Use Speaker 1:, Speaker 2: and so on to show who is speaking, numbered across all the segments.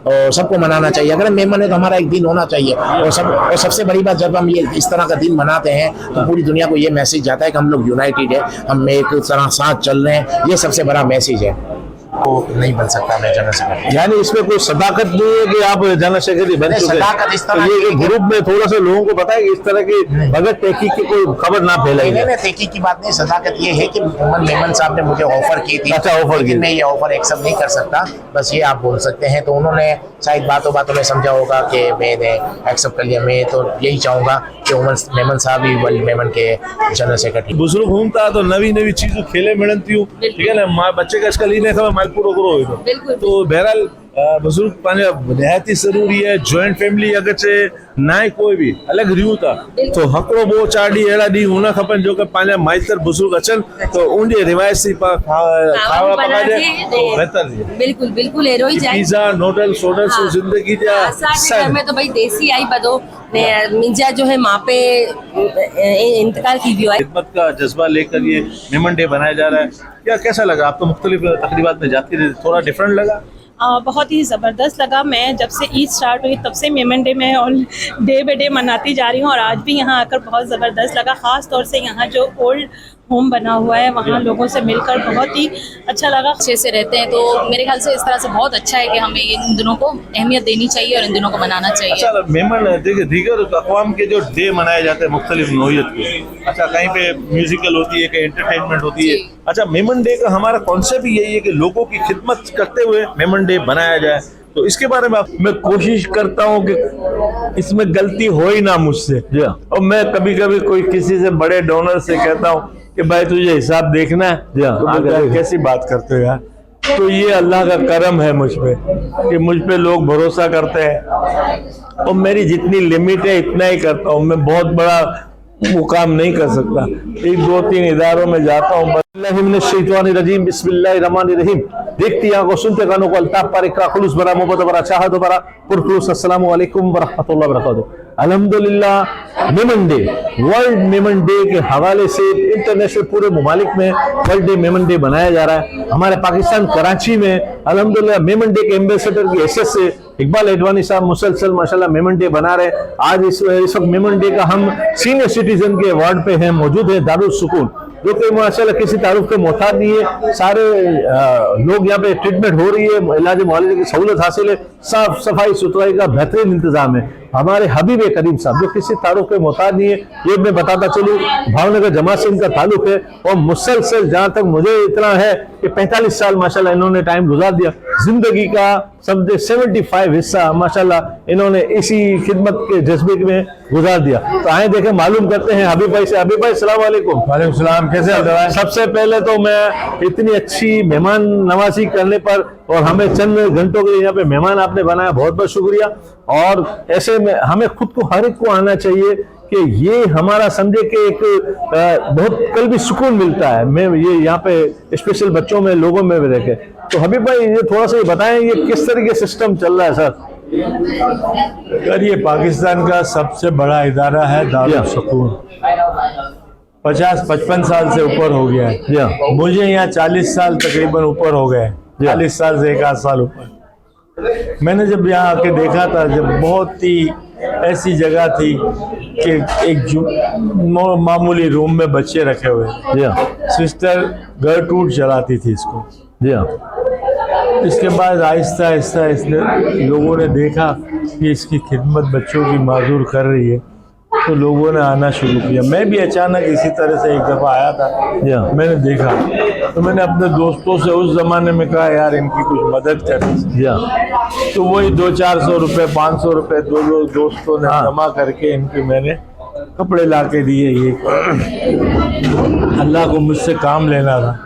Speaker 1: और सबको मनाना चाहिए। अगर हम मेहमान है तो हमारा एक दिन होना चाहिए। और सबसे बड़ी बात, जब हम ये इस तरह का दिन मनाते हैं तो पूरी दुनिया को ये मैसेज जाता है कि हम लोग यूनाइटेड है, हम एक तरह साथ चल रहे हैं। ये सबसे बड़ा मैसेज है। वो नहीं बन सकता मैं जनरल सेक्रेटरी।
Speaker 2: यानी इसमें कोई सदाकत नहीं है कि आप जनरल सेक्रेटरी बन चुके हैं।
Speaker 1: इस तरह
Speaker 2: ये ग्रुप में थोड़ा सा लोगों को पता है कि इस तरह की भगत तहकीक की कोई खबर ना फैलाए।
Speaker 1: नहीं, तहकीक की बात नहीं, सदाकत ये है कि मोहम्मद मेमन साहब ने मुझे ऑफर की थी।
Speaker 2: अच्छा, ऑफर की।
Speaker 1: मैं ये ऑफर एक्सेप्ट नहीं कर सकता, बस ये आप बोल सकते हैं। तो उन्होंने शायद बातों बातों में समझा होगा कि मैंने एक्सेप्ट कर लिया। मैं तो यही चाहूंगा कि मेमन साहब ही वर्ल्ड मेमन के जनरल सेक्रेटरी।
Speaker 2: बुजुर्ग घूमता तो नवी नवी चीजों खेले मिलती हूँ, ठीक है ना। बच्चे का इसका लीने खबर माल पूरा करो। तो बहरहाल बुजुर्ग पंहिंजा निहायत ही ज़रूरी है। जॉइंट फैमिली अगर चे ना कोई भी अलग रियूं था तो हकड़ो बो चाड़ी अड़ा डी होना खपन जो कि पंहिंजा माइतर बुजुर्ग अचन तो उनके रिवायती खावा पकाजे तो बेहतर थी।
Speaker 3: बिल्कुल बिल्कुल एरो ही जाए।
Speaker 2: पिज़्ज़ा नूडल सोडल सो जिंदगी जा
Speaker 3: असांजे घर में तो भाई देसी आई बदो ने मिंजा जो है माँ पे इंतकाल की भी है।
Speaker 2: खिदमत का जज्बा लेकर ये मेमन डे बनाया जा रहा है। क्या कैसा लगा? आप तो मुख्तलिफ तकरीबात में जाती रही, थोड़ा डिफरेंट लगा?
Speaker 4: बहुत ही ज़बरदस्त लगा। मैं जब से ईद स्टार्ट हुई तब से मेमन डे में और डे बाई डे मनाती जा रही हूँ और आज भी यहाँ आकर बहुत ज़बरदस्त लगा। ख़ास तौर से यहाँ जो ओल्ड होम बना हुआ है वहाँ लोगों से मिलकर बहुत ही अच्छा लगा।
Speaker 5: अच्छे से रहते हैं तो मेरे ख्याल से इस तरह से बहुत अच्छा है कि हमें इन दिनों को अहमियत देनी चाहिए और इन दिनों को मनाना चाहिए।
Speaker 2: अच्छा, मेमन देखिए दीगर अक़वाम के जो डे मनाए जाते हैं मुख्तलिफ नौइयत के, अच्छा कहीं पे म्यूजिकल होती है, कहीं एंटरटेनमेंट होती है। अच्छा, मेमन डे का हमारा कॉन्सेप्ट यही है कि लोगों की खिदमत करते हुए मेमन डे बनाया जाए। तो इसके बारे में मैं कोशिश करता हूँ कि इसमें गलती हो ही ना मुझसे। और मैं कभी कभी कोई किसी से बड़े डोनर से कहता हूँ कि भाई तुझे हिसाब देखना है, तो कैसी बात करते हो यार। तो ये अल्लाह का करम है मुझ पे कि मुझ पे लोग भरोसा करते हैं और मेरी जितनी लिमिट है इतना ही करता हूँ। मैं बहुत बड़ा वो काम नहीं कर सकता। 1-2-3 इदारों में जाता हूँ। बिस्मिल्लाहिर्रहमानिर्रहीम, बिस्मिल्लाहिर्रहमानिर्रहीम। देखती आंखों, सुनते कानों को अल्ताफ पर इकरा खुलूस बरा मोहब्बत बरा चाहत बरा पुरखुलूस। अस्सलामु अलैकुम वरहमतुल्लाहि वबरकातुहू। अल्हम्दुलिल्लाह Memon day, world Memon day के हवाले से इंटरनेशनल पूरे मुमालिक में वर्ल्ड डे मेमन डे बनाया जा रहा है। हमारे पाकिस्तान कराची में अल्हम्दुलिल्लाह मेमन डे के एम्बेसडर की हैसियत से इकबाल एडवानी साहब मुसलसल माशाल्लाह मेमन डे बना रहे हैं। आज इस वक्त मेमन डे का हम सीनियर सिटीजन के अवार्ड पे हैं, मौजूद है दारुल सुकून, जो कि माशाल्लाह किसी तारुफ के मोहताज नहीं है। सारे लोग यहाँ पे ट्रीटमेंट हो रही है, इलाज मुआलजे की सहूलत हासिल है, साफ सफाई सुथराई का बेहतरीन इंतजाम है। हमारे हबीब करीम साहब जो किसी तारुफ के मोहताज नहीं है, ये मैं बताता चलूँ भावनगर जमात से इनका ताल्लुक है और मुसलसल जहाँ तक मुझे इतना है कि 45 साल माशाल्लाह इन्होंने टाइम गुजार दिया। जिंदगी का समझे 75 हिस्सा माशाल्लाह इन्होंने इसी खिदमत के जज्बे में गुजार दिया। तो आए देखें, मालूम करते हैं हबीब भाई से। हबीब भाई अस्सलाम वालेकुम। वालेकुम सलाम, कैसे हैं? सबसे पहले तो मैं इतनी अच्छी मेहमान नवाजी करने पर और हमें चंद घंटों के लिए यहाँ पे मेहमान आपने बनाया, बहुत बहुत शुक्रिया। और ऐसे में हमें खुद को हर एक को आना चाहिए कि ये हमारा समझे कि एक बहुत कल्बी सुकून मिलता है। मैं ये यहाँ पे स्पेशल बच्चों में लोगों में भी रह के। तो हबीब भाई ये थोड़ा सा बताएं ये किस तरीके सिस्टम चल रहा है सर?
Speaker 6: अगर ये पाकिस्तान का सबसे बड़ा इदारा है दारुल सुकून, 50-55 साल से ऊपर हो गया है। मुझे यहाँ 40 साल तकरीबन ऊपर हो गए, 40 साल से 1 आध साल ऊपर। मैंने जब यहाँ आके देखा था, जब बहुत ही ऐसी जगह थी कि एक मामूली रूम में बच्चे रखे हुए, सिस्टर घर टूट चलाती थी इसको। इसके बाद आहिस्ता आहिस्ता इसने लोगों ने देखा कि इसकी खिदमत बच्चों की माजूर कर रही है, तो लोगों ने आना शुरू किया। मैं भी अचानक इसी तरह से एक दफ़ा आया था, मैंने देखा तो मैंने अपने दोस्तों से उस ज़माने में कहा यार इनकी कुछ मदद करें। तो वही 200-400 रुपये 500 रुपये दो दोस्तों ने जमा करके इनके मैंने कपड़े ला के दिए। ये अल्लाह को मुझसे काम लेना था।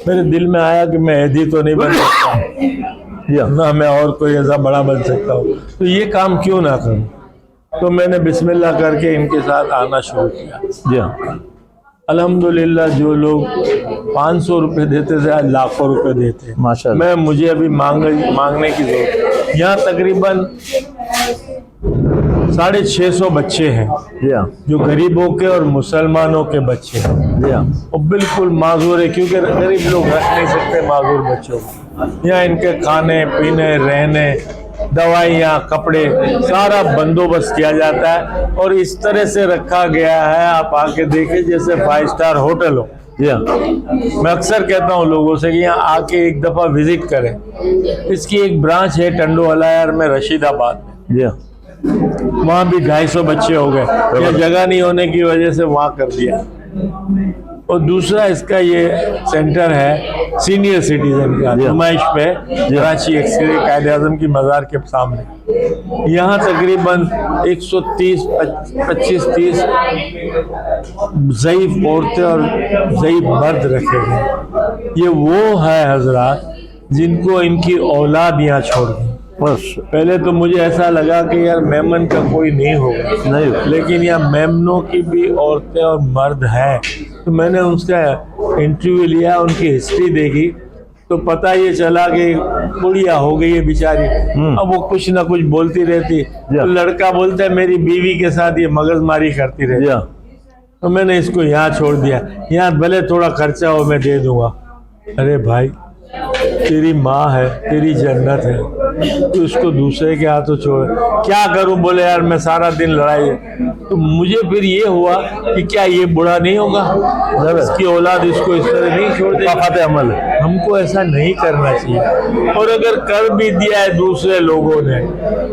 Speaker 6: मेरे दिल में आया कि मैं ऐदी तो नहीं बन सकता ना मैं और कोई ऐसा बड़ा बन सकता हूँ, तो ये काम क्यों ना करूँ। तो मैंने बिस्मिल्लाह करके इनके साथ आना शुरू किया। अल्हम्दुलिल्लाह जो लोग 500 रुपये देते थे आज लाखों रुपए देते हैं माशाल्लाह। मुझे अभी मांगने की जरूरत। यहाँ तकरीबन 650 बच्चे हैं जो गरीबों के और मुसलमानों के बच्चे हैं और बिल्कुल माजूर है, क्योंकि गरीब लोग रख नहीं सकते माजूर बच्चों को। यहाँ इनके खाने पीने रहने दवाइयाँ, कपड़े, सारा बंदोबस्त किया जाता है और इस तरह से रखा गया है, आप आके देखें जैसे 5 स्टार होटल हो। मैं अक्सर कहता हूँ लोगों से कि यहाँ आके एक दफ़ा विजिट करें। इसकी एक ब्रांच है टंडो अलायर में, रशीदाबाद में। वहाँ भी 250 बच्चे हो गए, ये जगह नहीं होने की वजह से वहाँ कर दिया। और दूसरा इसका ये सेंटर है सीनियर सिटीजन का, नुमाइश पे कराची एक्सरे कायदे आज़म की मज़ार के सामने। यहाँ तकरीबन 125-30 ज़ईफ़ औरतें और ज़ईफ़ मर्द रखे गए। ये वो है हजरात जिनको इनकी औलाद यहाँ छोड़ गई। बस पहले तो मुझे ऐसा लगा कि यार मेमन का कोई नहीं होगा, नहीं, लेकिन यहाँ मेमनों की भी औरतें और मर्द हैं। तो मैंने उसका इंटरव्यू लिया, उनकी हिस्ट्री देखी तो पता ये चला कि बुढ़िया हो गई है बेचारी। अब वो कुछ ना कुछ बोलती रहती, तो लड़का बोलता है मेरी बीवी के साथ ये मगजमारी करती रहती। तो मैंने इसको यहाँ छोड़ दिया, यहाँ भले थोड़ा खर्चा हो मैं दे दूंगा। अरे भाई तेरी माँ है, तेरी जन्नत है, तो उसको दूसरे के हाथों छोड़ क्या करूं? बोले यार मैं सारा दिन लड़ाई है। तो मुझे फिर ये हुआ कि क्या ये बुरा नहीं होगा, इसकी औलाद इसको इस तरह नहीं छोड़ देगी। वफ़ात अमल है, हमको ऐसा नहीं करना चाहिए। और अगर कर भी दिया है दूसरे लोगों ने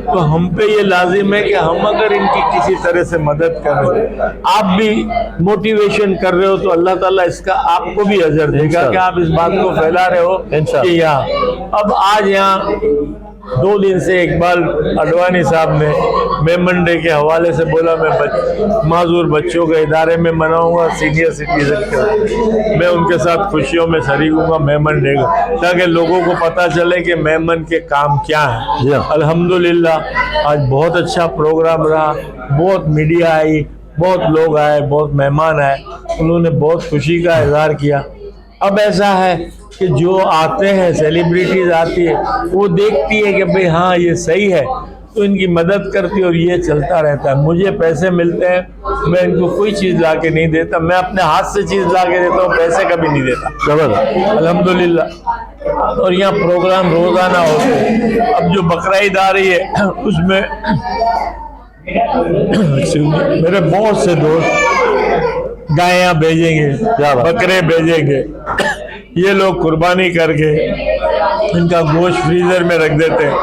Speaker 6: तो हम पे ये लाजिम है कि हम अगर इनकी किसी तरह से मदद कर रहे हो, आप भी मोटिवेशन कर रहे हो, तो अल्लाह ताला इसका आपको भी अजर देगा कि आप इस बात को फैला रहे हो कि यहाँ। अब आज यहाँ 2 दिन से इकबाल अडवाणी साहब ने मेमन डे के हवाले से बोला मैं माजूर बच्चों के इदारे में मनाऊंगा सीनियर सिटीजन का, मैं उनके साथ खुशियों में शरीक हूँगा मेमन डे का, ताकि लोगों को पता चले कि मेमन के काम क्या है। अल्हम्दुलिल्लाह आज बहुत अच्छा प्रोग्राम रहा, बहुत मीडिया आई, बहुत लोग आए, बहुत मेहमान आए, उन्होंने बहुत खुशी का इजहार किया। अब ऐसा है कि जो आते हैं, सेलिब्रिटीज आती है, वो देखती है कि भाई हाँ ये सही है, तो इनकी मदद करती है और ये चलता रहता है। मुझे पैसे मिलते हैं, मैं इनको कोई चीज़ ला के नहीं देता, मैं अपने हाथ से चीज़ ला के देता हूँ, पैसे कभी नहीं देता। अल्हम्दुलिल्लाह। और यहाँ प्रोग्राम रोज़ाना होते हैं। अब जो बकरा ईद आ रही है उसमें मेरे बहुत से दोस्त गायें भेजेंगे, बकरे भेजेंगे, ये लोग कुर्बानी करके इनका गोश्त फ्रीजर में रख देते हैं।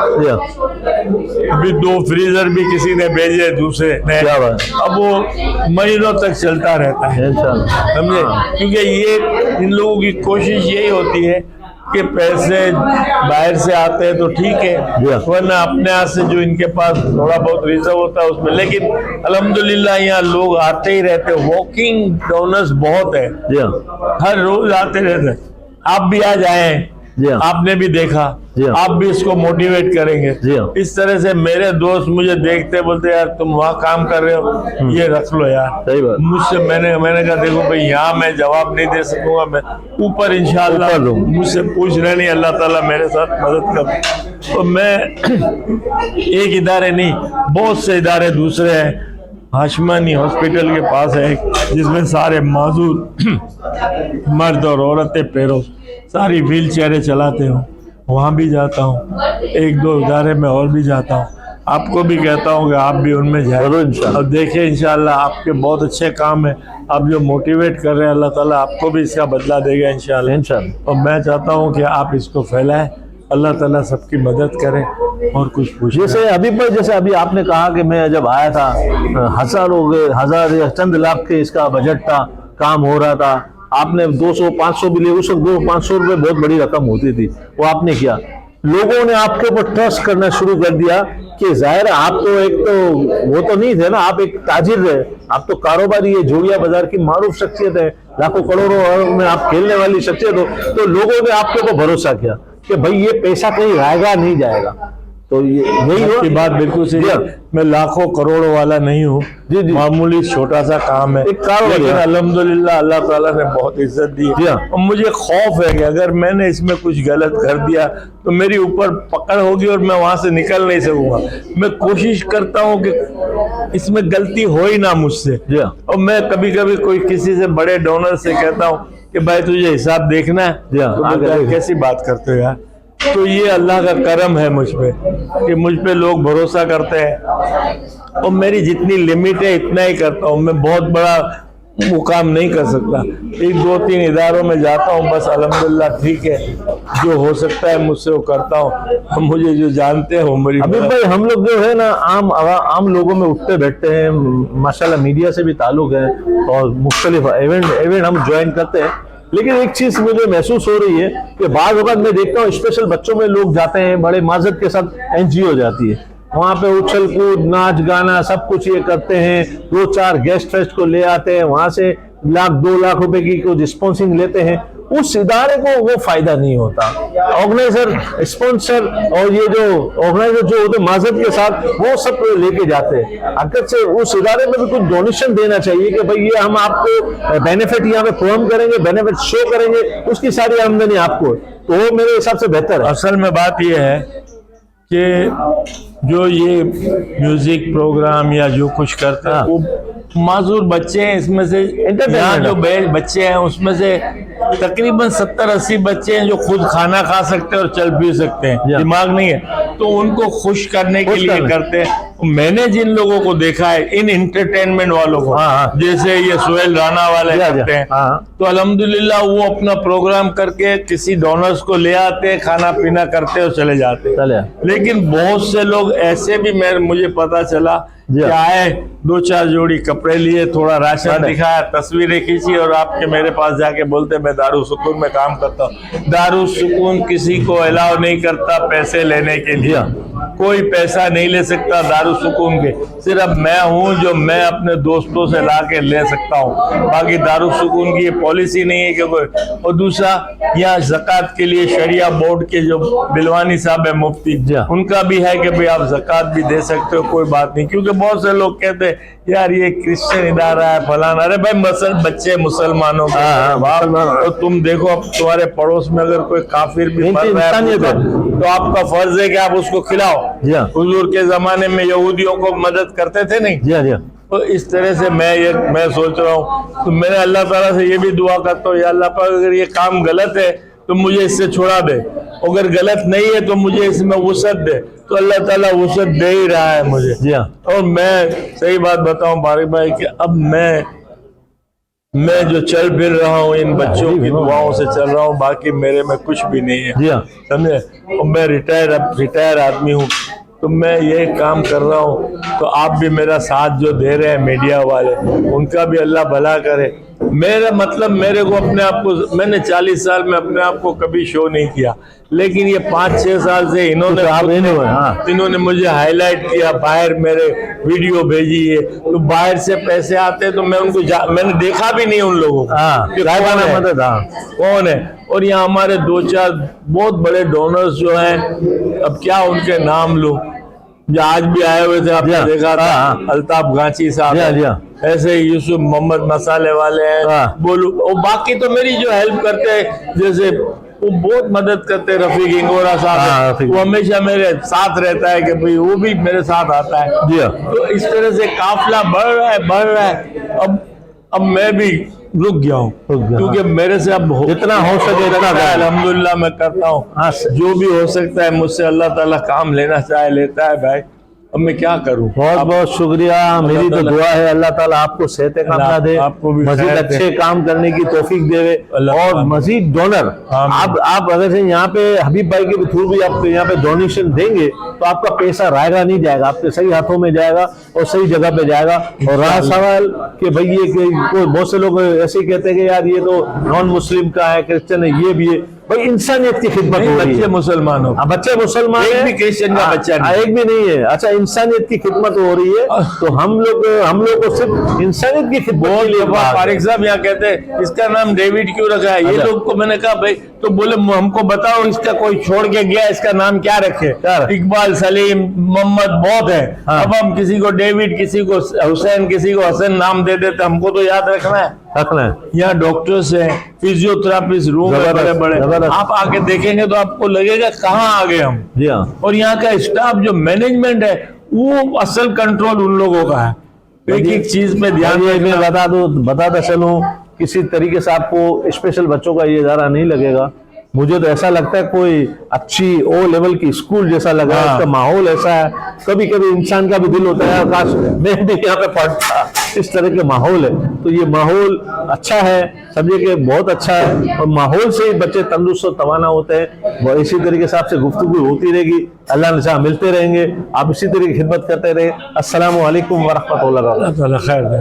Speaker 6: अभी 2 फ्रीजर भी किसी ने भेजे दूसरे ने, अब वो महीनों तक चलता रहता है, समझे? क्योंकि ये इन लोगों की कोशिश यही होती है कि पैसे बाहर से आते हैं तो ठीक है, वरना अपने हाथ से जो इनके पास थोड़ा बहुत रिजर्व होता है उसमें। लेकिन अल्हम्दुलिल्लाह यहाँ लोग आते ही रहते हैं, वॉकिंग डोनर्स बहुत है, हर रोज आते रहते हैं। आप भी आ जाएं, आपने भी देखा, आप भी इसको मोटिवेट करेंगे। इस तरह से मेरे दोस्त मुझे देखते बोलते यार तुम वहाँ काम कर रहे हो, ये रख लो यार। मुझसे मैंने कहा देखो भाई यहाँ मैं जवाब नहीं दे सकूंगा, मैं ऊपर इंशाअल्लाह मुझसे पूछ रहे नहीं, अल्लाह ताला मेरे साथ मदद कर। तो मैं एक इदारे नहीं, बहुत से इदारे दूसरे हैं। हाशमानी हॉस्पिटल के पास है जिसमें सारे माजूर मर्द और औरतें पैरों सारी व्हील चेयरें चलाते हो, वहाँ भी जाता हूँ। 1-2 इदारे में और भी जाता हूँ। आपको भी कहता हूँ कि आप भी उनमें जाए और देखिए इंशाअल्लाह आपके बहुत अच्छे काम है। आप जो मोटिवेट कर रहे हैं अल्लाह ताला आपको भी इसका बदला देगा इंशाअल्लाह। और मैं चाहता हूँ कि आप इसको फैलाएं, अल्लाह ताला सबकी मदद करे। और कुछ पूछे
Speaker 7: जैसे अभी आपने कहा कि मैं जब आया था हजार या चंद लाख के इसका बजट था, काम हो रहा था, आपने 200-500 भी लिए। उस वक्त 200-500 रुपये बहुत बड़ी रकम होती थी, वो आपने किया। लोगों ने आपके ऊपर ट्रस्ट करना शुरू कर दिया कि जाहिर है आप तो एक तो वो तो नहीं थे ना, आप एक ताजिर है, आप तो कारोबारी है, जोड़िया बाजार की मारूफ शख्सियत है, लाखों करोड़ों में आप खेलने वाली शख्सियत हो। तो लोगों ने आपके ऊपर भरोसा किया कि भाई ये पैसा कहीं आएगा नहीं जाएगा। तो यही की बात बिल्कुल सही है। मैं लाखों करोड़ों वाला नहीं हूँ, मामूली छोटा सा काम है, लेकिन अल्हम्दुलिल्लाह अल्लाह ताला ने बहुत इज्जत दी है। और मुझे खौफ है कि अगर मैंने इसमें कुछ गलत कर दिया तो मेरी ऊपर पकड़ होगी और मैं वहां से निकल नहीं सकूंगा। मैं कोशिश करता हूँ कि इसमें गलती हो ही ना मुझसे। और मैं कभी कभी कोई किसी से बड़े डोनर से कहता हूँ कि भाई तुझे हिसाब देखना है, तो कैसी बात करते हो यार,
Speaker 6: तो ये अल्लाह का करम है मुझ पे कि मुझ पे लोग भरोसा करते हैं और मेरी जितनी लिमिट है इतना ही करता हूँ। मैं बहुत बड़ा वो काम नहीं कर सकता, 1-2-3 इदारों में जाता हूँ बस, अल्हम्दुलिल्लाह ठीक है, जो हो सकता है मुझसे वो करता हूँ। मुझे जो जानते हैं वो मेरी
Speaker 7: अभी भाई हम लोग जो है ना आम लोगों में उठते बैठते हैं, माशाल्लाह मीडिया से भी ताल्लुक है और मुख्तलिफ इवेंट हम ज्वाइन करते हैं, लेकिन एक चीज मुझे महसूस हो रही है कि बाज़ वक़्त मैं देखता हूँ स्पेशल बच्चों में लोग जाते हैं, बड़े माजत के साथ एनजीओ जाती है, वहां पे उछल कूद नाच गाना सब कुछ ये करते हैं, 2-4 गेस्ट फेस्ट को ले आते हैं, वहां से 1-2 लाख रुपए की कुछ स्पॉन्सरिंग लेते हैं, उस इदारे को वो फायदा नहीं होता। ऑर्गेनाइजर स्पॉन्सर और ये जो ऑर्गेनाइजर जो होते माजत के साथ वो सब लेके जाते हैं, अगर से उस इदारे में भी कुछ डोनेशन देना चाहिए कि भाई ये हम आपको बेनिफिट यहाँ पे प्रोग्राम करेंगे, बेनिफिट शो करेंगे, उसकी सारी आमदनी आपको, तो वो मेरे हिसाब से बेहतर है।
Speaker 6: असल में बात ये है कि जो ये म्यूजिक प्रोग्राम या जो कुछ करता है वो माजूर बच्चे हैं, इसमें से यहाँ जो बच्चे हैं उसमें से तकरीबन 70-80 बच्चे हैं जो खुद खाना खा सकते हैं और चल पी सकते हैं, दिमाग नहीं है, तो उनको खुश करने के लिए करते हैं। मैंने जिन लोगों को देखा है इन एंटरटेनमेंट वालों को, जैसे ये सोहेल राणा वाले करते हैं, तो अल्हम्दुलिल्लाह वो अपना प्रोग्राम करके किसी डोनर्स को ले आते हैं, खाना पीना करते और चले जाते हैं। लेकिन बहुत से लोग ऐसे भी मुझे पता चला कि आए, 2-4 जोड़ी कपड़े लिए, थोड़ा राशन दिखाया, तस्वीरें खींची और आपके मेरे पास जाके बोलते मैं दारू सुकून में काम करता हूँ। दारू सुकून किसी को अलाउ नहीं करता पैसे लेने के लिए, कोई पैसा नहीं ले सकता दारू सुकून के, सिर्फ मैं हूँ जो मैं अपने दोस्तों से ला के ले सकता हूँ, बाकी दारू सुकून की ये पॉलिसी नहीं है कि कोई। और दूसरा यहाँ ज़कात के लिए शरिया बोर्ड के जो बिलवानी साहब है मुफ्ती, उनका भी है कि भाई आप ज़कात भी दे सकते हो, कोई बात नहीं, क्योंकि बहुत से लोग कहते हैं यार ये क्रिश्चियन इदारा है फलाना, अरे भाई बच्चे मुसलमानों का, तो तुम देखो अब तुम्हारे पड़ोस में अगर कोई काफिर भी मर रहा है तो आपका फर्ज है कि आप उसको खिलाओ। हुजूर के जमाने में यहूदियों को मदद करते थे नहीं, तो इस तरह से मैं सोच रहा हूँ, तो मैंने अल्लाह ताला से ये भी दुआ करता हूँ, या अल्लाह पाक अगर ये काम गलत है तो मुझे इससे छुड़ा दे, अगर गलत नहीं है तो मुझे इसमें वुसअत दे, तो अल्लाह ताला वुसअत दे ही रहा है मुझे। और मैं सही बात बताऊं बारिक भाई कि अब मैं जो चल फिर रहा हूँ इन बच्चों की दुआओं से चल रहा हूँ, बाकी मेरे में कुछ भी नहीं है, समझे। और मैं रिटायर आदमी हूँ, तो मैं ये काम कर रहा हूँ, तो आप भी मेरा साथ जो दे रहे हैं मीडिया वाले, उनका भी अल्लाह भला करे। मेरा मतलब मेरे को अपने आप को, मैंने 40 साल में अपने आप को कभी शो नहीं किया, लेकिन ये 5-6 साल से इन्होंने मुझे हाईलाइट किया, बाहर मेरे वीडियो भेजी है, तो बाहर से पैसे आते तो मैं उनको मैंने देखा भी नहीं उन लोगों को कौन है। और यहाँ हमारे 2-4 बहुत बड़े डोनर्स जो हैं, अब क्या उनके नाम लूं, जो आज भी आए हुए थे, आपने देखा था अल्ताफ गांची साहब, ऐसे यूसुफ मोहम्मद मसाले वाले हैं, बोलू, और बाकी तो मेरी जो हेल्प करते हैं, जैसे वो बहुत मदद करते हैं, रफीक इंगोरा साहब, वो हमेशा मेरे साथ रहता है कि भाई वो भी मेरे साथ आता है। तो इस तरह से काफिला बढ़ रहा है। अब मैं भी रुक गया हूँ, क्योंकि मेरे से अब जितना हो सके इतना अल्हम्दुलिल्लाह मैं करता हूँ, जो भी हो सकता है मुझसे अल्लाह ताला काम लेना चाहे लेता है भाई, अब मैं क्या करूं।
Speaker 7: बहुत बहुत शुक्रिया, मेरी तो दुआ है अल्लाह ताला आपको सेहत कामना दे, मजीद अच्छे काम करने की तौफीक देवे, और मजीद डोनर आप अगर यहाँ पे हबीब भाई के थ्रू भी आप यहाँ पे डोनेशन देंगे तो आपका पैसा रायगा नहीं जाएगा, आपके सही हाथों में जाएगा और सही जगह पे जाएगा। और रहा सवाल कि भाई ये बहुत से लोग ऐसे कहते हैं कि यार ये तो नॉन मुस्लिम का है, क्रिश्चियन है, ये भी है, भाई इंसानियत की खिदमत हो रही है।
Speaker 6: बच्चे मुसलमानों,
Speaker 7: बच्चे मुसलमान,
Speaker 6: एक भी क्रिश्चियन का बच्चा नहीं,
Speaker 7: एक भी नहीं है। अच्छा, इंसानियत की खिदमत हो रही है, तो हम लोग को सिर्फ इंसानियत की खिदमत।
Speaker 6: फारिक साहब यहाँ कहते हैं इसका नाम डेविड क्यों रखा है, ये लोग को मैंने कहा भाई, तो बोले हमको बताओ इसका कोई छोड़ के गया, इसका नाम क्या रखे। इकबाल, सलीम, मोहम्मद बहुत है, अब हम किसी को डेविड, किसी को हुसैन, किसी को हसन नाम दे देते, हमको तो याद रखना है। यहाँ डॉक्टर्स हैं, फिजियोथेरापिस्ट रूम है बड़े बड़े, आप आके देखेंगे तो आपको लगेगा कहाँ आ गए हम। और यहाँ का स्टाफ जो मैनेजमेंट है वो असल कंट्रोल उन लोगों का है, एक एक चीज में ध्यान।
Speaker 7: बताता चलूं, किसी तरीके से आपको स्पेशल बच्चों का ये इदारा नहीं लगेगा, मुझे तो ऐसा लगता है कोई अच्छी ओ लेवल की स्कूल जैसा लगा है। इसका माहौल ऐसा है, कभी कभी इंसान का भी दिल होता है काश मैं भी यहाँ पे पढ़ता। इस तरह के माहौल है, तो ये माहौल अच्छा है, समझे कि बहुत अच्छा है, और माहौल से ही बच्चे तंदुरुस्त और तवाना होते हैं। वो इसी तरीके से आपसे गुफ्तगू होती रहेगी, अल्लाह ने चाहा मिलते रहेंगे, आप इसी तरह की खिदमत करते रहे। अस्सलामु अलैकुम व रहमतुल्लाहि व बरकातुहू।
Speaker 6: अल्लाह खैर दे।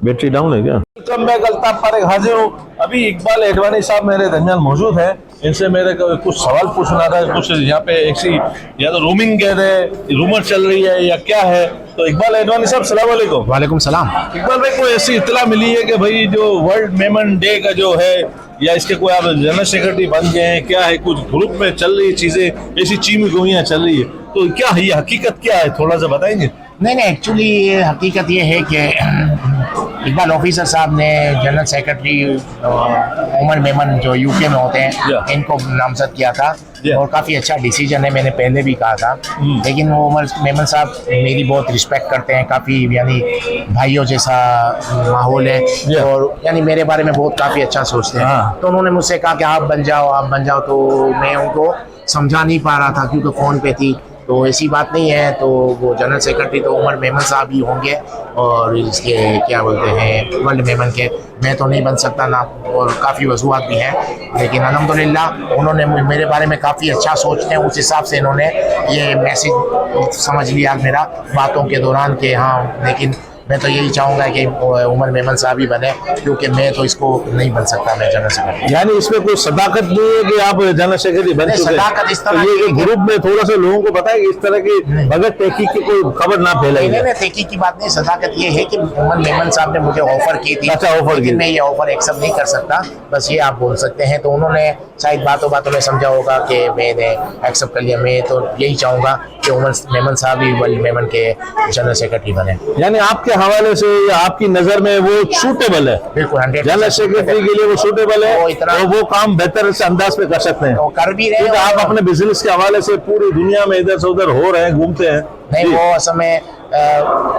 Speaker 7: बैटरी डाउन है क्या?
Speaker 2: वेलकम बैक, अल्ताफ फारिक हाजिर हूँ। अभी इकबाल एडवाणी साहब मेरे दरमियान मौजूद हैं। इनसे मेरे को कुछ सवाल पूछना था, कुछ यहाँ पे ऐसी या तो रूमिंग कह रहे हैं, रूमर चल रही है या क्या है। तो इकबाल एडवाणी साहब सलाम वालेकुम।
Speaker 1: वालेकुम सलाम।
Speaker 2: इकबाल भाई, कोई ऐसी इत्तला मिली है कि भाई जो वर्ल्ड मेमन डे का जो है, या इसके कोई आप जनरल सेक्रेटरी बन गए हैं, क्या है, कुछ ग्रुप में चल रही चीजें, ऐसी चीमी गोइयां चल रही है, तो क्या है ये हकीकत क्या है, थोड़ा सा बताएंगे?
Speaker 1: नहीं, एक्चुअली हकीकत ये है कि इकबाल ऑफिसर साहब ने जनरल सेक्रेटरी उमर मेमन जो यूके में होते हैं इनको नामजद किया था, और काफ़ी अच्छा डिसीजन है, मैंने पहले भी कहा था। लेकिन वो उमर मेमन साहब मेरी बहुत रिस्पेक्ट करते हैं, काफ़ी यानी भाइयों जैसा माहौल है, और यानी मेरे बारे में बहुत काफ़ी अच्छा सोचते हैं। तो उन्होंने मुझसे कहा कि आप बन जाओ, तो मैं उनको समझा नहीं पा रहा था क्योंकि फ़ोन पे थी। तो ऐसी बात नहीं है, तो वो जनरल सेक्रेटरी तो उमर मेमन साहब ही होंगे, और इसके क्या बोलते हैं वर्ल्ड मेमन के मैं तो नहीं बन सकता ना, और काफ़ी वजूहत भी हैं। लेकिन अल्हम्दुलिल्लाह उन्होंने मेरे बारे में काफ़ी अच्छा सोचते हैं, उस हिसाब से इन्होंने ये मैसेज समझ लिया मेरा बातों के दौरान कि हाँ, लेकिन मैं तो यही चाहूँगा कि उमर मेमन साहब ही बने, क्योंकि मैं तो इसको नहीं बन सकता मैं जनरल सेक्रेटरी।
Speaker 7: यानी इसमें कोई सदाकत नहीं है कि आप जनरल सेक्रेटरी बन चुके हैं?
Speaker 1: सदाकत इस तरह
Speaker 7: ये ग्रुप में थोड़ा सा लोगों को बताएं कि इस तरह की बगैर तहकीक की कोई खबर ना फैलाई जाए।
Speaker 1: नहीं, तहकीक की बात नहीं, सदाकत ये है कि उमर मेमन साहब ने मुझे ऑफर की थी।
Speaker 7: अच्छा, ऑफर की।
Speaker 1: मैं ये ऑफर एक्सेप्ट नहीं कर सकता, बस ये आप बोल सकते हैं। तो उन्होंने शायद बातों में समझा होगा कि मैंने एक्सेप्ट कर लिया। मैं तो यही चाहूँगा कि उमर मेमन साहब ही वर्ल्ड मेमन के जनरल सेक्रेटरी बने।
Speaker 7: यानी आपके हवाले से या आपकी नजर में वो सूटेबल है?
Speaker 1: बिल्कुल, 100%
Speaker 7: जनरल सेक्रेटरी के लिए वो सूटेबल है,
Speaker 1: वो
Speaker 7: वो काम बेहतर से अंदाज पे कर सकते हैं।
Speaker 1: तो कर भी रहे हैं।
Speaker 7: आप अपने बिजनेस के हवाले से पूरी दुनिया में इधर से उधर हो रहे हैं, घूमते हैं।
Speaker 1: नहीं, वो असल में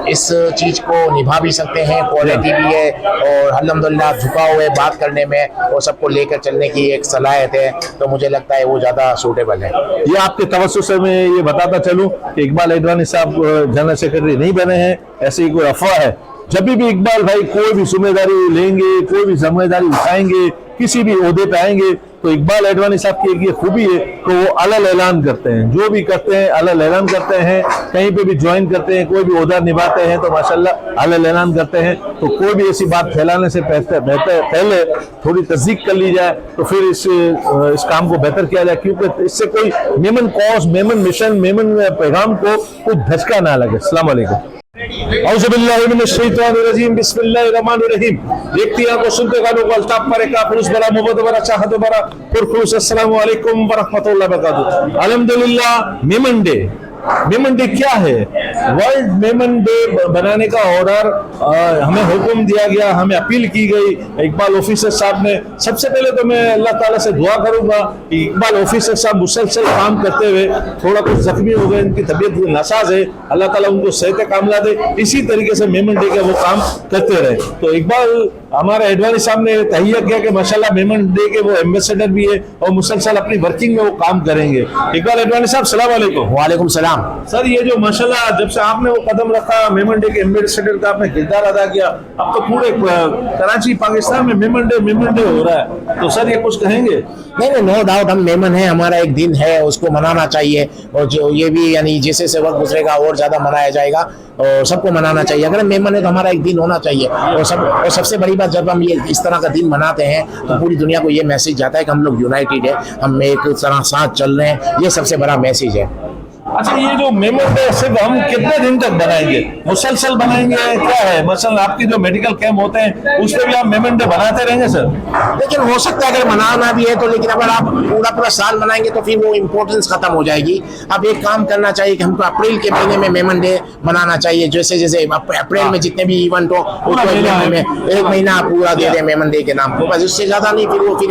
Speaker 1: इस चीज़ को निभा भी सकते हैं, क्वालिटी भी है, और अल्हम्दुलिल्लाह झुका हुए बात करने में और सबको लेकर चलने की एक सलाहियत है। तो मुझे लगता है वो ज़्यादा सूटेबल है।
Speaker 7: ये आपके तवज्जो से मैं ये बताता चलूं कि इकबाल एडवाणी साहब जनरल सेक्रेटरी नहीं बने हैं, ऐसी ही कोई अफवाह है। जब भी इकबाल भाई कोई भी जिम्मेदारी लेंगे, कोई भी जिम्मेदारी उठाएंगे, किसी भी ओहदे पे आएंगे, तो इकबाल एडवाणी साहब की एक ये खूबी है कि वो अलग ऐलान करते हैं, जो भी करते हैं अलग ऐलान करते हैं। कहीं पे भी ज्वाइन करते हैं, कोई भी ओहदा निभाते हैं तो माशाल्लाह अलग ऐलान करते हैं। तो कोई भी ऐसी बात फैलाने से पहले थोड़ी तस्दीक कर ली जाए, तो फिर इस काम को बेहतर किया जाए, क्योंकि इससे कोई मेमन कॉज, मेमन मिशन, मेमन पैगाम को कुछ धचका ना लगे। अस्सलाम वालेकुम। बिस्मिल्लाहिर्रहमानिर्रहीम। देखती आंखों, सुनते कानों को, अल्ताफ फारिक का खुलूस भरा, मोहब्बत भरा, चाहत भरा पुरखुलूस अस्सलामु अलैकुम व रहमतुल्लाहि व बरकातुहू। अल्हम्दुलिल्लाह, मेमन डे। मेमन डे क्या है? वर्ल्ड मेमन डे बनाने का ऑर्डर हमें हुक्म दिया गया, हमें अपील की गई इकबाल ऑफिसर साहब ने। सबसे पहले तो मैं अल्लाह ताला से दुआ करूंगा कि इकबाल ऑफिसर साहब मुसलसल काम करते हुए थोड़ा कुछ जख्मी हो गए, इनकी तबीयत नासाज है, अल्लाह ताला उनको सेहत कामला दे, इसी तरीके से मेमन डे का वो काम करते रहे। तो इकबाल हमारे एडवाणी साहब ने तहिया किया कि माशाल्लाह मेमन डे के वो एम्बेसडर भी है और मुसलसल अपनी वर्किंग में वो काम करेंगे। इकबाल एडवाणी साहब सलाम वालेकुम।
Speaker 1: वालेकुम सलाम।
Speaker 2: सर, ये जो माशाल्लाह जब से आपने वो कदम रखा, मेमन डे के एम्बेसडर का आपने किरदार अदा किया, अब तो पूरे कराची पाकिस्तान में मेमन डे हो रहा है, तो सर ये कुछ कहेंगे?
Speaker 1: नहीं, नो डाउट, हम मेमन है, हमारा एक दिन है, उसको मनाना चाहिए, और जो ये भी यानी जैसे से वक्त गुजरेगा और ज़्यादा मनाया जाएगा, और सबको मनाना चाहिए। अगर हम मेमन है तो हमारा एक दिन होना चाहिए, और सबसे बड़ी बात, जब हम ये इस तरह का दिन मनाते हैं तो पूरी दुनिया को ये मैसेज जाता है कि हम लोग यूनाइटेड है, हम एक तरह साथ चल रहे हैं, ये सबसे बड़ा मैसेज है।
Speaker 2: अच्छा, ये जो मेमन डे सिर्फ हम कितने दिन तक बनाएंगे? मुसलसल बनाएंगे, क्या है? मसलन आपकी जो मेडिकल कैंप होते हैं उस पर भी आप मेमन डे बनाते रहेंगे सर?
Speaker 1: लेकिन हो सकता है अगर मनाना भी है तो, लेकिन अगर आप पूरा साल मनाएंगे तो फिर वो इम्पोर्टेंस खत्म हो जाएगी। अब एक काम करना चाहिए कि हमको अप्रैल के महीने में मेमन डे मनाना चाहिए, जैसे अप्रैल में जितने भी इवेंट हो उसको एक महीना पूरा दे दें मेमन डे के नाम को, बस उससे ज्यादा नहीं, फिर वो फिर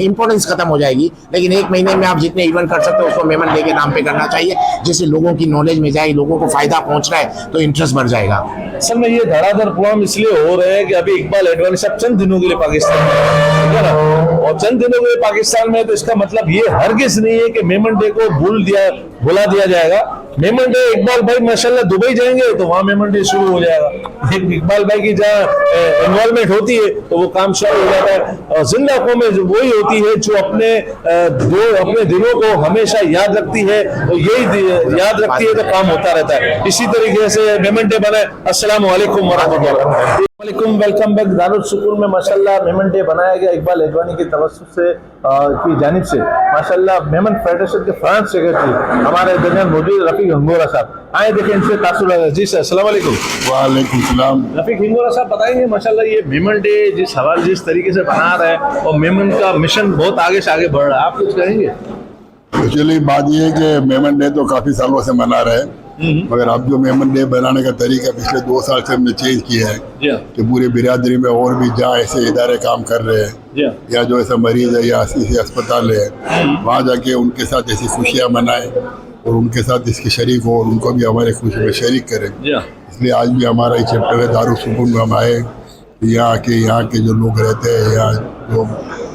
Speaker 1: इम्पोर्टेंस खत्म हो जाएगी। लेकिन एक महीने में आप जितने इवेंट कर सकते हो उसको मेमन डे के नाम पे करना चाहिए, जिससे लोगों की नॉलेज में जाए, लोगों को फायदा पहुंच रहा है तो इंटरेस्ट बढ़ जाएगा।
Speaker 2: असल में ये धड़ाधड़ प्रोग्राम इसलिए हो रहे हैं कि अभी इकबाल अडवाणी साहब चंद दिनों के लिए पाकिस्तान में हैं, ठीक है ना, और चंद दिनों के लिए पाकिस्तान में, तो इसका मतलब ये हरगिज नहीं है कि मेमन डे को भुला दिया जाएगा। मेमन डे इकबाल भाई माशाल्लाह दुबई जाएंगे तो वहां मेमन डे शुरू हो जाएगा। इकबाल भाई की जहाँ इन्वॉल्वमेंट होती है तो वो काम शुरू हो जाता है। और जिंदा कौमें वही होती है जो अपने दिनों को हमेशा याद रखती है, तो यही याद रखती है तो काम होता रहता है। इसी तरीके से मेमन डे बनाए। अस्सलाम वालेकुम वरहमतुल्लाह। Welcome back. दारुल सुकून में माशाल्लाह मेमन डे बनाया गया इकबाल अडवाणी की तवज्जुह से की जानिब से। माशाल्लाह मेमन फेडरेशन के फ्रांस सेक्रेटरी हमारे दरमियान मौजूद रफीक हिंगोरा साहब, आए देखें इनसे तासुर। जी सर, अस्सलाम वालेकुम।
Speaker 8: वालेकुम सलाम।
Speaker 2: रफीक हिंगोरा साहब बताएंगे माशाल्लाह ये मेमन डे जिस तरीके से बना रहा है और मेमन का मिशन बहुत आगे से आगे बढ़ रहा है, आप कुछ कहेंगे?
Speaker 8: एक्चुअली बात ये है कि मेमन डे तो काफी सालों से मना रहे हैं, मगर अब जो मेमन डे बनाने का तरीका पिछले 2 साल से हमने चेंज किया है कि पूरी बिरादरी में और भी जहाँ ऐसे इदारे काम कर रहे हैं या जो ऐसा मरीज है या ऐसे अस्पताल है वहाँ जाके उनके साथ ऐसी खुशियाँ मनाएं और उनके साथ इसके शरीक हो और उनको भी हमारे खुशी में शरीक करें। इसलिए आज भी हमारा ये चैप्टर है दारुल सुकून में हम आए, यहाँ के जो लोग रहते हैं या जो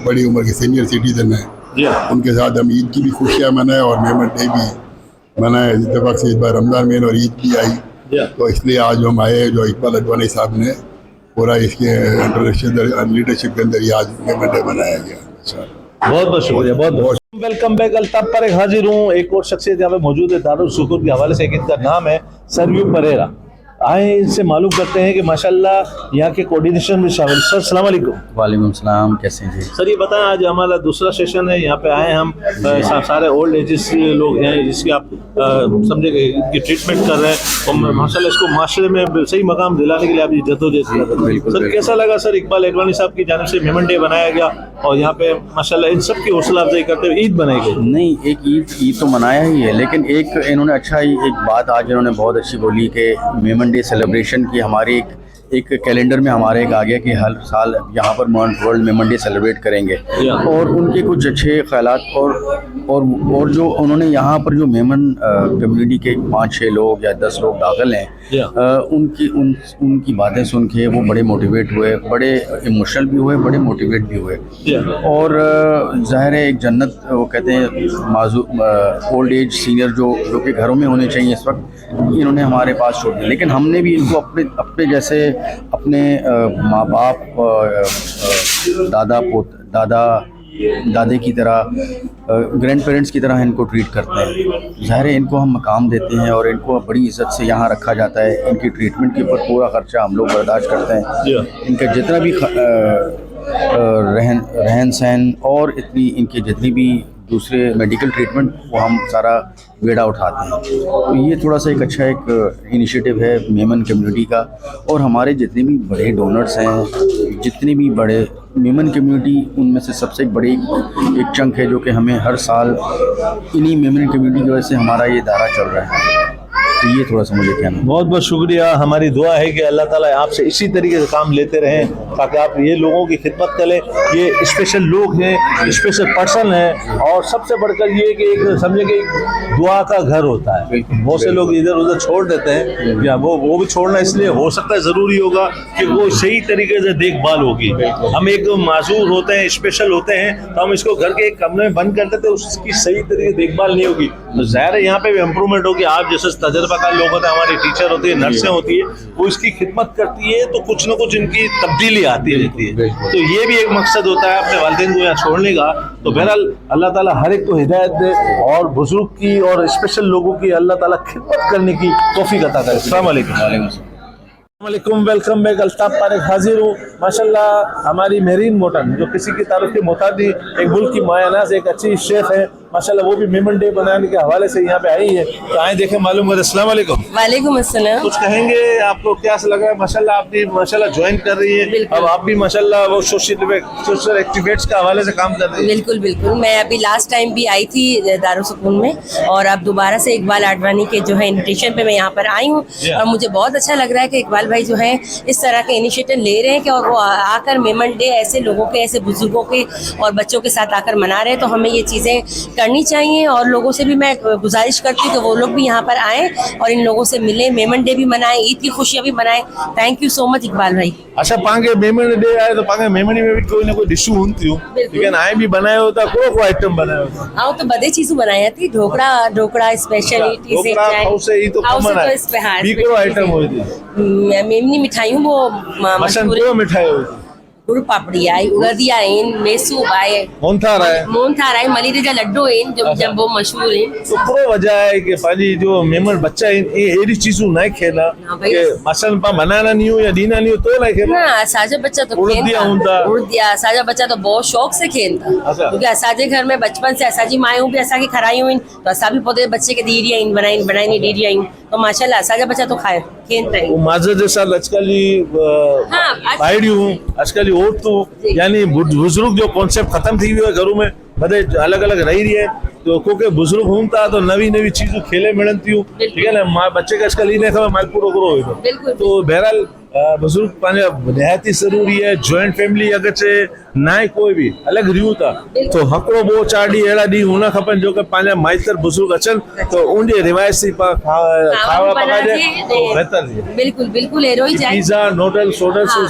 Speaker 8: बड़ी उम्र के सीनियर सिटीजन हैं उनके साथ हम ईद की भी खुशियाँ मनाएं और मेमन डे भी मनाए। इत्तेफाक से इस बार रमजान महीने और ईद भी आई, तो इसलिए आज हम आए जो इकबाल अडवाणी साहब ने पूरा इसके लीडरशिप के अंदर ये आज मेमन डे बनाया गया।
Speaker 2: बहुत बहुत शुक्रिया, बहुत बहुत वेलकम बैक। अल्ताफ पर हाजिर हूँ। एक और शख्सियत यहाँ पे मौजूद है दारुल सुकून के हवाले से, इनका नाम है सरयू परेरा। आए इनसे मालूम करते हैं कि माशाल्लाह यहाँ के कोऑर्डिनेशन में शामिल। सर अस्सलाम वालेकुम।
Speaker 9: वालेकुम सलाम, कैसे हैं जी?
Speaker 2: सर ये बताएं, आज हमारा दूसरा सेशन है, यहाँ पे आए हम सारे ओल्ड एजेस लोग हैं जिसकी आप समझे कि ट्रीटमेंट कर रहे हैं और माशाल्लाह इसको माशरे में सही मकाम दिलाने के लिए आप जद्दोजहद कर रहे हैं। सर कैसा लगा सर इकबाल अडवाणी साहब की जानिब से मेमन डे बनाया गया और यहाँ पे माशाल्लाह इन सब की हौसला अफजाई करते हुए ईद बनाई गई?
Speaker 9: नहीं, एक ईद तो मनाया ही है, लेकिन एक इन्होंने एक बात आज इन्होंने बहुत अच्छी बोली कि मेमन डे सेलिब्रेशन की हमारी एक कैलेंडर में हमारे एक आ गया कि हर साल यहाँ पर वर्ल्ड मेमन डे सेलिब्रेट करेंगे और उनके कुछ अच्छे ख्यालात और जो उन्होंने यहाँ पर जो मेमन कम्युनिटी के 5-6 लोग या 10 लोग दाखिल हैं उनकी बातें सुन के वो बड़े मोटिवेट हुए, बड़े इमोशनल भी हुए, बड़े मोटिवेट भी हुए और ज़ाहिर है एक जन्नत वो कहते हैं ओल्ड एज सीनियर जो कि घरों में होने चाहिए इस वक्त, इन्होंने हमारे पास छोड़ दिया। लेकिन हमने भी इनको अपने जैसे अपने माँ बाप, दादे की तरह, ग्रैंड पेरेंट्स की तरह इनको ट्रीट करते हैं। ज़ाहिर है इनको हम मकाम देते हैं और इनको बड़ी इज़्ज़त से यहाँ रखा जाता है। इनकी ट्रीटमेंट के ऊपर पूरा ख़र्चा हम लोग बर्दाश्त करते हैं। इनका जितना भी रहन सहन और इनके जितनी भी दूसरे मेडिकल ट्रीटमेंट वो हम सारा बेड़ा उठाते हैं। तो ये थोड़ा सा एक अच्छा एक इनिशिएटिव है मेमन कम्युनिटी का और हमारे जितने भी बड़े डोनर्स हैं, जितने भी बड़े मेमन कम्युनिटी, उनमें से सबसे बड़ी एक चंक है जो कि हमें हर साल इन्हीं मेमन कम्युनिटी की वजह से हमारा ये दायरा चल रहा है। तो ये थोड़ा सा मुझे कहना।
Speaker 2: बहुत बहुत शुक्रिया। हमारी दुआ है कि अल्लाह ताला आपसे इसी तरीके से काम लेते रहें ताकि आप ये लोगों की खिदमत करें। ये स्पेशल लोग हैं, स्पेशल पर्सन हैं और सबसे बढ़कर ये कि एक समझे कि दुआ का घर होता है। बहुत से लोग इधर उधर छोड़ देते हैं या वो भी छोड़ना इसलिए हो सकता है ज़रूरी होगा कि वो सही तरीके से देखभाल होगी। हम एक माजूर होते हैं, स्पेशल होते हैं, तो हम इसको घर के एक कमरे में बंद कर देते हैं, उसकी सही तरीके से देखभाल नहीं होगी। तो ज़ाहिर है यहाँ पे भी इम्प्रूवमेंट होगी। आप जैसे तजर्बाकार लोग होते हैं, हमारी टीचर होती है, नर्सें होती है, वो इसकी खिदमत करती है तो कुछ ना कुछ इनकी तब्दीली आती रहती है। तो ये भी एक मकसद होता है अपने वालिदैन को यहाँ छोड़ने का। तो बहरहाल अल्लाह ताला हर एक को हिदायत दे और बुजुर्ग की और स्पेशल लोगों की अल्लाह ताला खिदमत करने की तौफीक अता करे। अस्सलाम वालेकुम। Welcome back. अल्ताफ पारेख हाजिर हूँ। माशाल्लाह हमारी मेरीन मोटन जो किसी की तारीफ के मुतादी एक मुल्क की मायानाज एक अच्छी शेफ है माशाल्लाह, वो भी मेमन डे बनाने के हवाले से यहाँ पे आई है। तो आए देखें मालूम हो। अस्सलाम वालेकुम।
Speaker 3: वालेकुम अस्सलाम।
Speaker 2: कुछ कहेंगे, आपको क्या लगा है? माशाल्लाह आप भी माशाल्लाह ज्वाइन कर रही है, अब आप भी माशाल्लाह वो सोशल एक्टिविटीज के हवाले से काम कर रही है।
Speaker 3: बिल्कुल बिल्कुल। मैं अभी लास्ट टाइम भी आई थी दारुल सुकून में और अब दोबारा से इकबाल आडवाणी के जो है इन्विटेशन पे मैं यहाँ पर आई हूँ और मुझे बहुत अच्छा लग रहा है कि इकबाल भाई जो है इस तरह के इनिशिएटिव ले रहे हैं कि और वो आकर मेमन डे ऐसे लोगों के, ऐसे बुजुर्गों के और बच्चों के साथ आकर मना रहे हैं। तो हमें ये चीज़ें करनी चाहिए और लोगों से भी मैं गुजारिश करती हूँ कि वो लोग भी यहाँ पर आएँ और इन लोगों से मिलें, मेमन डे भी मनाएं, ईद की खुशियाँ भी मनाएं। Thank you so much Iqbal भाई।
Speaker 2: अच्छा पांगे मेमन डे आए तो पांगे मेमनी में भी कोई ना कोई डिशू होती हूँ, लेकिन आए भी बनाया होता को आइटम बनाया होता।
Speaker 3: हाँ तो बड़े चीज़ बनाया थी, ढोकड़ा स्पेशलिटी से
Speaker 2: ये तो कॉमन है, भी करो आइटम हुई थी
Speaker 3: मेमनी मिठाई वो
Speaker 2: मसन को मिठाई हुई थी,
Speaker 3: गुड़ पापड़ी आई, उड़दिया आहिनि, मेसूब आहे,
Speaker 2: मोहनथाल आहे,
Speaker 3: मलीदे जा लड्डू आहिनि जो जंबो मशहूर आहिनि।
Speaker 2: तो पूरो वजह है कि पंहिंजी जो मेमन बच्चा आहिनि ये अहिड़ी चीज़ूं न खेला कि मसलन पा बनाना नहीं हो या दीना नहीं हो तो न खेला
Speaker 3: ना असांजा बच्चा तो उड़दिया असांजा बच्चा तो बहुत शौक़ से खेनि था, क्योंकि असांजे घर में बचपन से असांजी मायूं भी असांखे खारायूं आहिनि तो असां भी पोते बच्चे के ॾीरी आहिनि बनाईंदी ॾीरी आहियूं तो माशाल्लाह असांजा बच्चा तो खाए खेनि था।
Speaker 2: माझे जैसा अॼुकल्ह जी भाइड़ियूं अॼुकल्ह जी औरतूं यानी बुजुर्ग जो कॉन्सेप्ट खत्म थी वियो है, घरों में बड़े अलग अलग रही रही है तो को बुजुर्ग हूं था तो नवी नवी चीजों खेले मिलन थियूं, ठीक है ना, मां बच्चे का आजकल इन्हें खबर मालपुरो करो तो बहरहाल बुजुर्ग पंहिंजा निहायती ज़रूरी है। जॉइंट फैमिली अगर चे ना कोई भी अलग रियूं था तो हकड़ो बो 4 ॾींहं अहिड़ा ॾींहं हुन खपनि जो कि पंहिंजा माइतर बुजुर्ग अचनि तो उनजे रिवायती खावा पकाइजे तो बेहतर थिए।
Speaker 3: बिल्कुल बिल्कुल अहिड़ो ई चाहे
Speaker 2: पिज़्ज़ा नूडल्स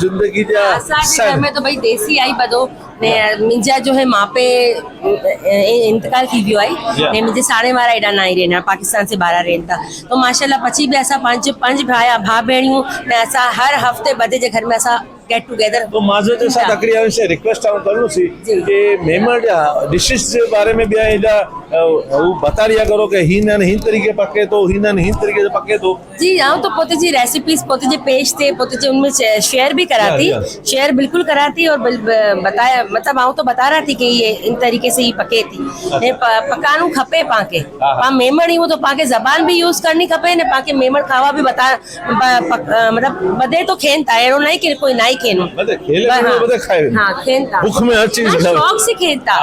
Speaker 2: ज़िंदगी जा
Speaker 3: असांजे घर में तो भाई देसी आई बदो ने मुंहिंजा जो है माँ पे इंतकाल थी वियो आहे ने मुंहिंजे साड़े वारा एॾा न आई रहनि पाकिस्तान से ॿाहिरां रहनि था तो माशाल्लाह पची बि असां पंज भाउ भेणियूं ने असां हर हफ़्ते बदे जे घर में असां गेट टुगेदर
Speaker 2: तो माज़े जे साथ तकरीबन से रिक्वेस्ट करूं सी कि मेमन डिशेस के बारे में भी एडा वो बता दिया करो कि हिन तरीके पके तो हिन तरीके से पके तो
Speaker 3: जी हाँ तो पोते जी रेसिपीज पोते जे पेश थे पोते जे उनमें शेयर भी कराती, शेयर बिल्कुल कराती और बताया मतलब आऊं तो बता रहा थी कि ये इन तरीके से ही पके थी पकानू खपे पाके पा मेमण ही वो तो पाके जबान भी यूज करनी खपे ने पाके मेमण खावा भी बता मतलब बदे तो खेन था एरो नहीं कि कोई नहीं खेनो
Speaker 2: बदे खेले बदे खाए
Speaker 3: हां खेन था
Speaker 2: भूख में हर चीज
Speaker 3: शौक से खेता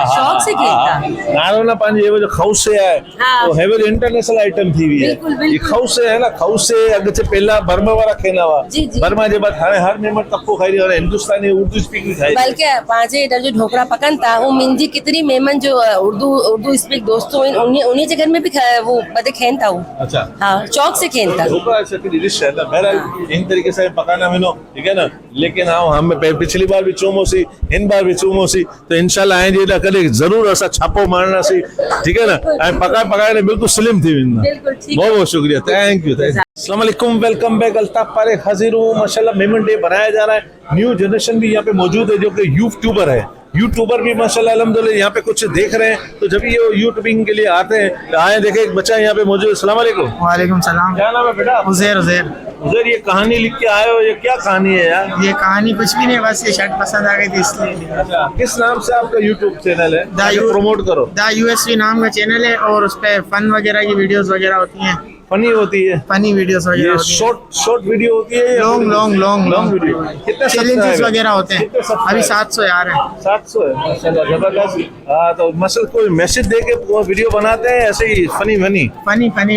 Speaker 2: नारो ना पानी ये जो खौसे है तो हेवे इंटरनेशनल आइटम थी हुई है ये खौसे है ना खौसे अगे से पहला बर्मा वाला खेना हुआ बर्मा के बाद हर मेमण तको खाई और हिंदुस्तानी उर्दू स्पीकिंग खाई
Speaker 3: बल्कि पांचे इधर जो ढोकरा पकन था वो मिंजी कितनी मेमन जो उर्दू स्पीक दोस्तों उन्हीं जगह में भी वो बदे खेन था वो
Speaker 2: अच्छा
Speaker 3: हां चौक से खेन था
Speaker 2: ढोकरा ऐसे की डिश है ना बहरहाल इन तरीके से पकाना मिलो ठीक है ना, लेकिन हम पिछली बार भी चूमो सी इन बार भी चूमो सी तो इंशाल्लाह आए जेड़ा कदे जरूर असा छापो मारना सी ठीक है ना पकाए ने बिल्कुल स्लिम थी वेंदा। बहुत बहुत शुक्रिया, थैंक यू। अस्सलाम वालेकुम, वेलकम बैक। अल्ताफ पारेख हाजिर हूँ। माशाल्लाह मेमन डे बनाया जा रहा है, न्यू जनरेशन भी यहाँ पे मौजूद है जो कि यूट्यूबर है, यूट्यूबर भी माशाल्लाह अल्हम्दुलिल्लाह यहाँ पे कुछ देख रहे हैं तो जब ये यूट्यूबिंग के लिए आते हैं आए देखे एक बच्चा यहाँ पे मौजूद है। अस्सलाम वालेकुम।
Speaker 10: वालेकुम सलाम।
Speaker 2: क्या नाम है बेटा?
Speaker 10: उज़ैर।
Speaker 2: उज़ैर ये कहानी लिख के आए हो, ये क्या कहानी है यार?
Speaker 10: ये कहानी कुछ भी नहीं, बस ये शर्ट पसंद आ गई थी इसलिए।
Speaker 2: अच्छा, किस नाम से आपका यूट्यूब चैनल है? प्रमोट करो।
Speaker 10: द यूएसवी नाम का चैनल है और उस पे फन वगैरह की वीडियोस वगैरह होती हैं।
Speaker 2: फनी होती है, फनी
Speaker 10: वीडियोस वगैरह होती है।
Speaker 2: शॉर्ट वीडियो होती है,
Speaker 10: लॉन्ग
Speaker 2: वीडियो। कितने
Speaker 10: चैलेंजेस वगैरह होते हैं? अभी 700 यार है।
Speaker 2: 700 है माशाल्लाह, जबरदस्त। हाँ तो मसल कोई मैसेज दे के वीडियो बनाते हैं ऐसे ही फनी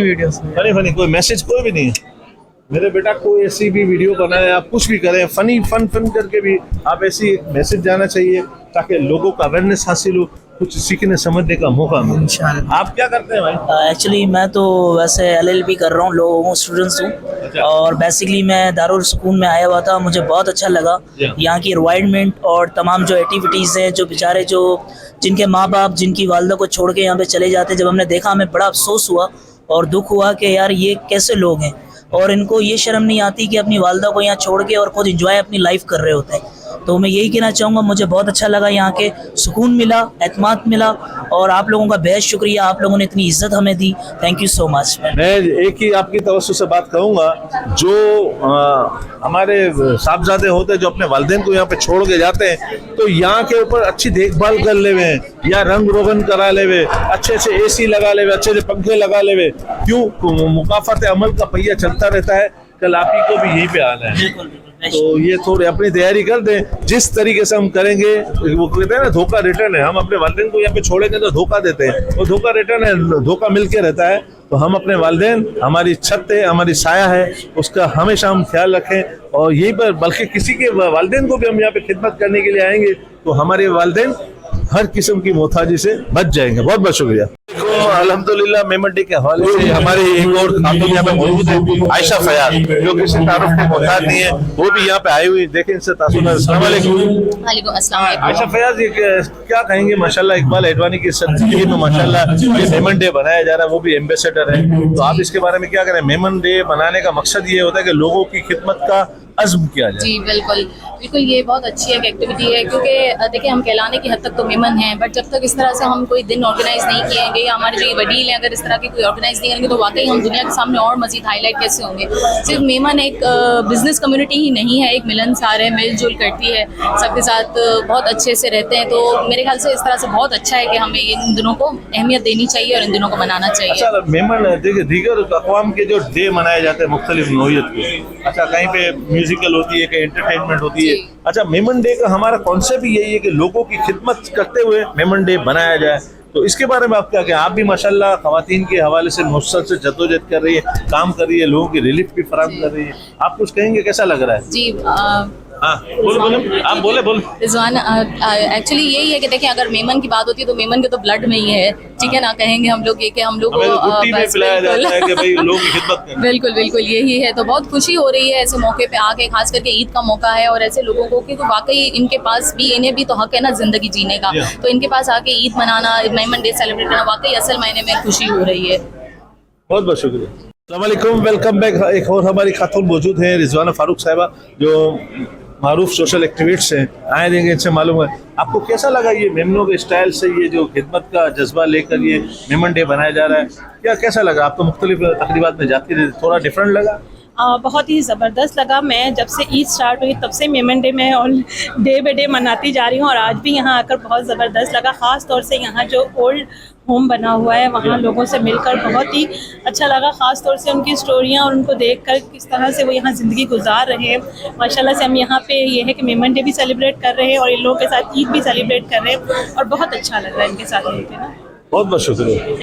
Speaker 10: वीडियोस?
Speaker 2: फनी कोई मैसेज कोई भी नहीं है मेरे बेटा। कोई ऐसी भी वीडियो बनाए, आप कुछ भी करें फन करके भी आप ऐसी मैसेज जाना चाहिए ताकि लोगों का अवेयरनेस हासिल हो, कुछ सीखने समझने का मौका मिले इंशाल्लाह। आप क्या करते हैं भाई?
Speaker 11: एक्चुअली मैं तो वैसे LLB कर रहा हूँ, स्टूडेंट्स हूँ। अच्छा। और बेसिकली मैं दारुल सुकून में आया हुआ था, मुझे बहुत अच्छा लगा यहाँ की एनवायरनमेंट और तमाम जो एक्टिविटीज़ हैं, जो बेचारे जो जिनके माँ बाप जिनकी वालदा को छोड़ के यहाँ पे चले जाते हैं, जब हमने देखा हमें बड़ा अफसोस हुआ और दुख हुआ कि यार ये कैसे लोग हैं और इनको ये शर्म नहीं आती कि अपनी वालदा को यहाँ छोड़ के और खुद इंजॉय अपनी लाइफ कर रहे होते हैं। तो मैं यही कहना चाहूँगा, मुझे बहुत अच्छा लगा, यहाँ के सुकून मिला, एतमाद मिला और आप लोगों का बेहद शुक्रिया, आप लोगों ने इतनी इज्जत हमें दी, थैंक यू सो मच।
Speaker 2: मैं एक ही आपकी तवज्जो से बात करूँगा, जो हमारे साहबजादे होते हैं जो अपने वालिदैन को यहाँ पे छोड़ के जाते हैं तो यहाँ के ऊपर अच्छी देखभाल कर ले हुए या रंग रोगन करा ले हुए, अच्छे से AC लगा ले हुए, अच्छे से पंखे लगा ले हुए, क्यों मुकाफत अमल का पहिया चलता रहता है, कल आप ही को भी यहीं पे आना है। तो ये थोड़ी अपनी तैयारी कर दें, जिस तरीके से हम करेंगे वो कहते हैं ना धोखा रिटर्न है, हम अपने वालिदैन को यहाँ पे छोड़ेंगे तो धोखा देते हैं, वो धोखा रिटर्न है, धोखा मिलके रहता है। तो हम अपने वालिदैन, हमारी छत है, हमारी साया है, उसका हमेशा हम ख्याल रखें और यहीं पर बल्कि किसी के वालिदैन को भी हम यहाँ पे खिदमत करने के लिए आएंगे तो हमारे वालिदैन हर किस्म की मोहताजी से बच जाएंगे। बहुत बहुत शुक्रिया। अल्हम्दुलिल्लाह मेमन डे के हवाले से हमारे एक और खातून यहाँ पे मौजूद है, आयशा फयाज, जो किसी तारुफ के मोहताज नहीं है, वो भी यहाँ पे आई हुई। देखें इनसे तासुर। अस्सलाम वालेकुम।
Speaker 5: वालेकुम अस्सलाम।
Speaker 2: आयशा फयाज, ये क्या कहेंगे? माशाल्लाह इकबाल एडवानी की सरजमी में माशाल्लाह ये मेमन डे बनाया जा रहा है, वो भी एम्बेसडर है, तो आप इसके बारे में क्या करें? मेमन डे बनाने का मकसद ये होता है कि लोगों की खिदमत का अज़्म किया जाए।
Speaker 5: जी बिल्कुल बिल्कुल, ये बहुत अच्छी एक एक्टिविटी है, क्योंकि देखिए हम कहलाने की हद तक तो मेमन हैं, बट जब तक इस तरह से हम कोई दिन ऑर्गेनाइज नहीं किएंगे या हमारे जो ये वडील हैं अगर इस तरह की कोई ऑर्गेनाइज नहीं करेंगे तो वाकई हम दुनिया के सामने और मजीद हाईलाइट कैसे होंगे। सिर्फ मेमन एक बिजनेस कम्युनिटी ही नहीं है, एक मिलनसार है, मिलजुल करती है, सबके साथ बहुत अच्छे से रहते हैं। तो मेरे ख्याल से इस तरह से बहुत अच्छा है कि हमें इन दिनों को अहमियत देनी चाहिए और इन दिनों को मनाना चाहिए।
Speaker 2: अच्छा, मेमन देखिए दीगर अक़वाम के जो डे मनाए जाते हैं मुख्तलिफ नौइयत के, अच्छा कहीं पे म्यूजिकल होती है, कहीं एंटरटेनमेंट होती है। अच्छा, मेमन डे का हमारा कॉन्सेप्ट यही है कि लोगों की खिदमत करते हुए मेमन डे बनाया जाए, तो इसके बारे में आप क्या कहें? आप भी माशाल्लाह ख़वातीन के हवाले से मुफ़स्सल से जद्दोजहद कर रही है, काम कर रही है, लोगों की रिलीफ भी फराहम कर रही है, आप कुछ कहेंगे? कैसा लग रहा है?
Speaker 5: जी
Speaker 2: हाँ बोले आप बोले
Speaker 5: रिजवान, एक्चुअली यही है कि देखिए अगर मेमन की बात होती है तो मेमन के तो ब्लड में ही है, ठीक है ना, कहेंगे हम लोग ये कि हम लोग बिल्कुल बिल्कुल यही है। तो बहुत खुशी हो रही है ऐसे मौके पे आके, खास करके ईद का मौका है और ऐसे लोगों को कि तो वाकई इनके पास भी, इन्हें भी तो हक है ना जिंदगी जीने का, तो इनके पास आके ईद मनाना, मेमन डे सेलिब्रेट करना वाकई असल मायने में खुशी हो रही है।
Speaker 2: बहुत बहुत शुक्रिया। अस्सलाम वालेकुम, वेलकम बैक। एक और हमारी खातून मौजूद है, रिजवाना फारूक साहिबा, जो मारूफ सोशल एक्टिविस्ट हैं, आए देंगे, इनसे मालूम है आपको कैसा लगा ये मेमनों के स्टाइल से ये जो खिदमत का जज्बा लेकर ये मेमन डे बनाया जा रहा है, क्या कैसा लगा? आप तो मुख्तलिफ तकरीबात में जाती रही, थोड़ा डिफरेंट लगा?
Speaker 4: बहुत ही ज़बरदस्त लगा। मैं जब से ईद स्टार्ट हुई तब से मेमन डे मैं और डे बाई डे मनाती जा रही हूँ और आज भी यहाँ आकर बहुत ज़बरदस्त लगा। ख़ास तौर से यहाँ जो ओल्ड होम बना हुआ है वहाँ लोगों से मिलकर बहुत ही अच्छा लगा, ख़ास तौर से उनकी स्टोरियाँ और उनको देखकर किस तरह से वो यहाँ ज़िंदगी गुजार रहे हैं। माशाल्लाह से हम यहाँ पे ये है कि मेमन डे भी सेलिब्रेट कर रहे हैं और इन लोगों के साथ ईद भी सेलिब्रेट कर रहे हैं और बहुत अच्छा लग रहा है इनके साथ मिलकर ना।
Speaker 2: बहुत बहुत शुक्रिया।